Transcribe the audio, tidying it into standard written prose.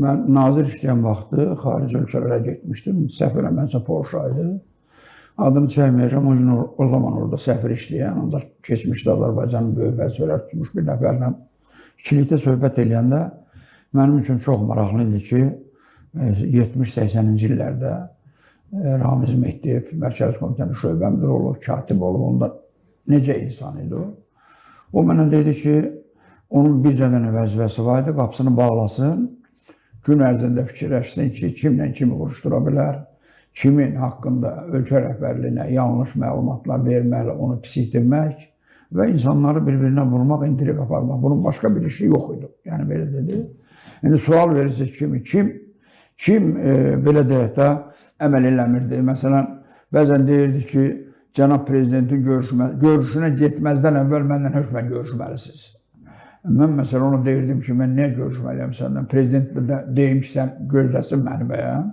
Mən nazir işləyən vaxtı xarici ölkələrə getmişdim. Səhv eləməmsə Polşa idi. Adını çəkməyəcəm, o zaman orada səfir işləyən, ancaq keçmişdə Azərbaycanın böyük vəzifələr tutmuş bir nəfərlə ikilikdə söhbət eləyəndə mənim üçün çox maraqlı idi ki, 70-80-ci illərdə Ramiz Mehdiyev Mərkəzi Komitənin şöbə müdiri olub, katib olub, onda necə insan idi o? O mənə dedi ki, onun bircə dənə vəzifəsi var idi, qapısını bağlasın, gün ərzində fikirləşsin ki, kimlə kimi vuruşdura bilər, kimin haqqında ölkə rəhbərliyinə yanlış məlumatlar vermək, onu pisikdirmək və insanları bir-birinə vurmaq, intriq aparmaq. Bunun başqa bir işi yox idi. Yəni, belə dedi. İndi sual verirsiniz kim belə deyək də əməl eləmirdi. Məsələn, bəzən deyirdi ki, cənab prezidentin görüşünə getməzdən əvvəl məndən hökmən görüşməlisiniz. Mən məsələn ona deyirdim ki, mən niyə görüşməliyəm səndən? Prezident deyim ki, sən gözləsin məni bəyəm.